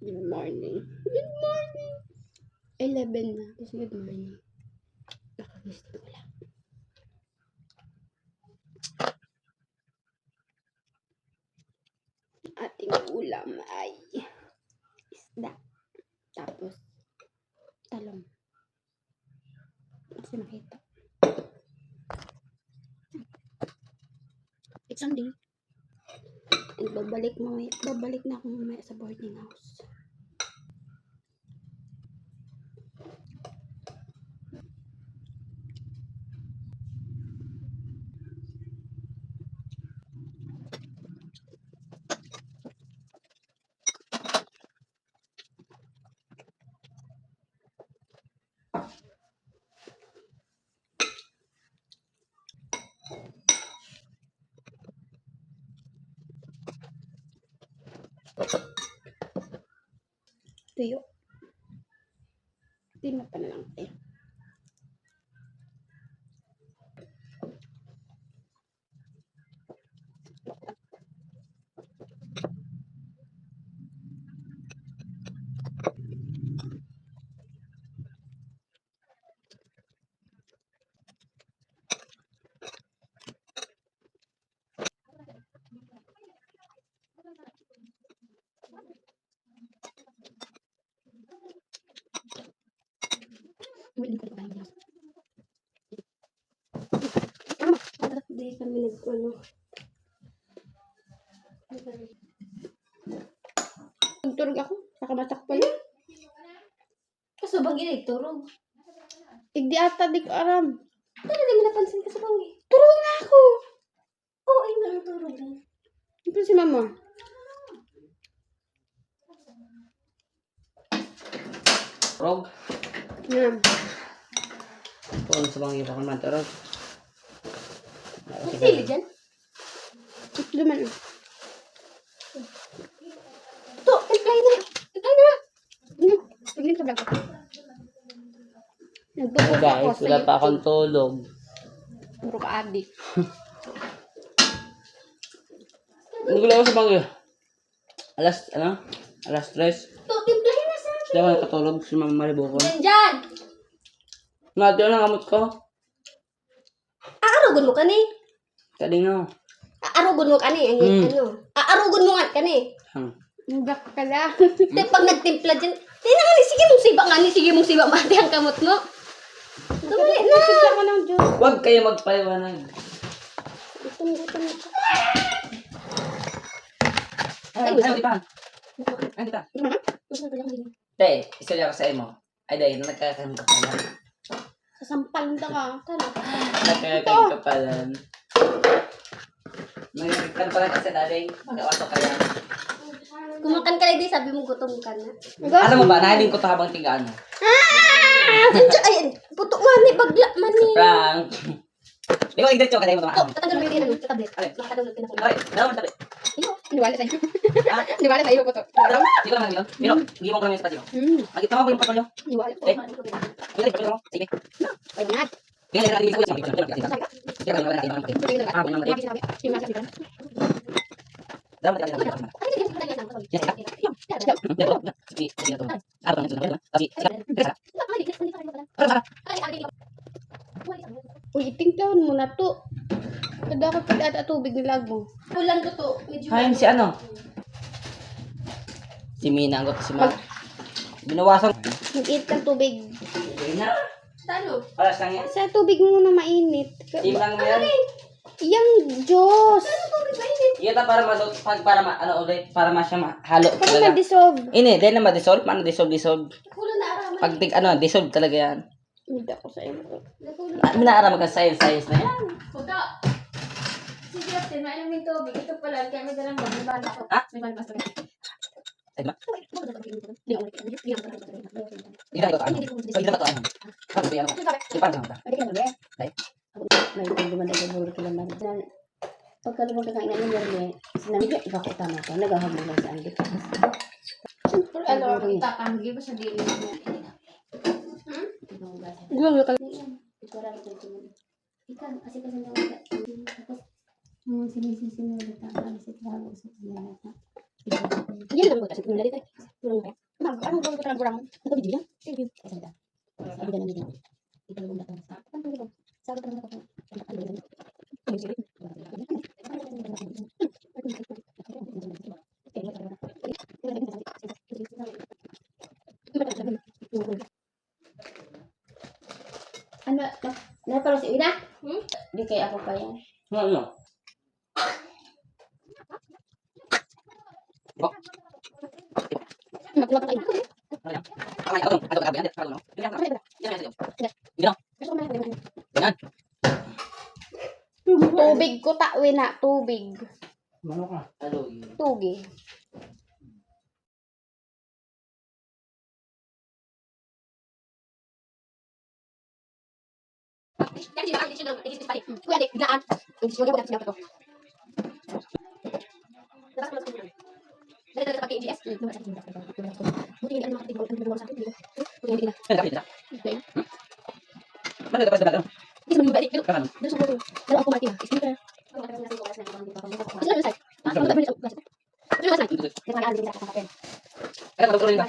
Good morning. Good morning. 11 na. Tapos good morning. Nakagusto ko lang. Ating ulam ay isda. Tapos talong. Kasi nakita. It's Sunday. And babalik na ako mamaya sa boarding house. Tuyo. Tingnan pa na lang tayo. Hindi kami nag-ano. Nagturog ako. Nakamatak pala. Kasubang ginagturog. Igdi ata di ko aram. Talaga mo napansin kasubang eh. Turog na ako. Oo, ay nagturog eh. Ito si mama. Rog. Yan. Kung sa mga iba ko naman turog. May sili dyan? Ito naman. To, timpay na. Timpay na. Tignan sa vlog ko. Nagtutulog ako Guys, sa wala pa akong YouTube. tulog. Puro ka adik. Nagulo ako sa mga Alas 3. To, timplahin na sa akin. Sila ako nakatulog si Mama Maribukon. Dyan! Natin ang kamot ko. Aarugon mo ka ni. Kadino. Aarugon mo ka ni. Aarugon mo nga ka ni. Nagdak ka na. Then pag nagtimpla dyan, tina nga ni, sige mong siba nga ni, sige mong siba mati ang kamot mo. Dali na. Sisya ka ng Diyos. Huwag kayo magpaliwanag. Gutom na. Ay, di pa. Ay, di pa. Day, isuli ako sa imo. Ay, day, nagkakangkapalan. Sasampal na ka. Tara. Nagkakangkapalan. Nagkakangkapalan pala kasi daday. Magawato kaya. Kumakan ka lang di, sabi mo gutom ka na. Alam mo ba, nahiling ko to habang tigaan mo. Ay, puto nga ni, bagla man ni. Prank. Di ko igdit yung kadaya mo To, naman. tatanggal mo yung tablet. Nakatulog ka na. Okay, dalawa mo tabi. Niwala sa'yo. Niwala sa'yo ko to. Hindi ko naman ginawa. Pero, hindi mo ko lang yung sapat mo. Magkita mo ko yung portfolio. Niwala ko. Eh, hindi ko mo. Sige. Ay, nat. Bigyan natin yung sabi ko. Sige, wala natin yung Ito yung Ah, yung nabi. Yung nasa sigaran. dalawa natin yung Yes, sige. Sige, ito. Ano ba nito? Sige. Uy, itingtaon mo na to. Kada ko pala at tubig nilag mo. Ulan ko to. Medyo Kain si ano? Si Mina ang si Ma. Binawasan. Mag-eat ng tubig. Na. Tano? Paras lang yan. Sa tubig mo na mainit. Team lang mo yan. Yang Diyos. Iyata para ano ulit para masya halo Para talaga. ma-dissolve. Ini, dahil na ma-dissolve, ano dissolve. Kulo na araman. Pag dissolve talaga yan. Hindi ako sa iyo. Minaarama ka science na yan. Puto. Sige, Ate, mainom yung tubig. Ito pala, kaya may dalang bag. May bala ko. Ha? May bala basta. Ay, ba? Hindi ako. Hindi ka ito ano. Hindi ka ito ano. Ano ba yan? Hindi pa lang. Ay. May hindi man nagbubulo ko lang. Pagkalubang kakain na niya, sinamigay, baka tama ka. Naghahabol lang sa andi. Siyempre, ano, itatanggi ba sa dili niya? Gulo ka. Ikaw, kasi nang tapos, sinisisi mo ulit ang alis at bago sa kanila. Yan lang mo kasi kung nalita. Ano ba ito kurang? Ito video yan? Sige. Salita. Sabi ka na nito. Ipalagong na ito. Sabi ka na ito. Ano? Napalo si Ina? Di kaya ako pa yan. Ano? Tubig ko takwi na. Tubig. Ano ka? Aloy. Tugi. Kuya, di, ginaan. Hindi siya ko dapat ko. Dali pakai EBS. Buti hindi ano makatigaw sa akin. Buti hindi na. Ano ka? Okay. Bakit dapat dapat? Hindi mo balik. Dalo Kapan? sa photo. Dalo ako Martin. Speaker. Ito na yung site. Ano ba ito? Ito na site. Ay, dapat ulit ba?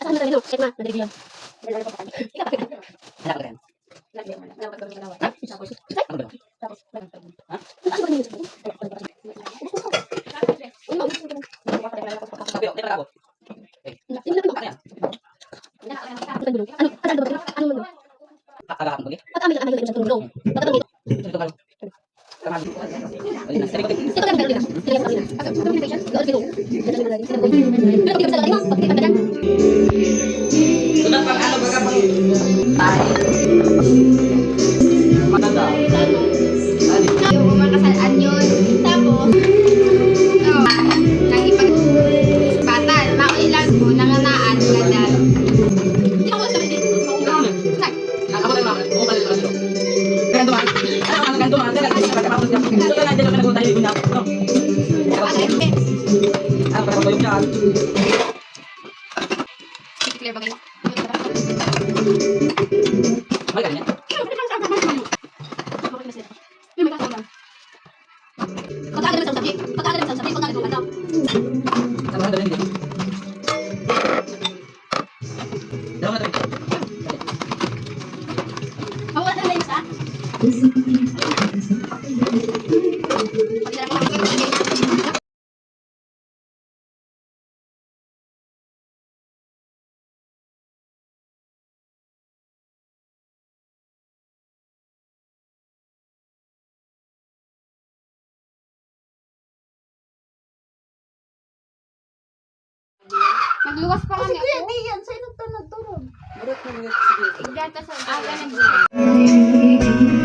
Asa na tayo? Check na. Nadali yan. Anak ko rin. Ano ba? Sabi ko, di pa ako. Kakakakan ko. Ito ba? Kamali. Ayun na, sabi ko. Sunod pang ano baga pang tayo. Maganda. Yung kumakasalaan yun. Tapos, nangipag-batan. Maulilang ko, nanganaan, gadal. Hindi ako sabi din. Ako tayo mga umalis lang dito. Ganto man. Ano ang ganto man? Dala kasi pagka maulit ka. Ito na dito na tayo ina. No. Ang para ko yung yan. Clear ba kayo? May ganyan. Sama na din. Daw na tayo. Magluwas pa kami ako. Hindi yan. Sa'yo nagtanag-turog. Igyan ka sa... Ah, ganun.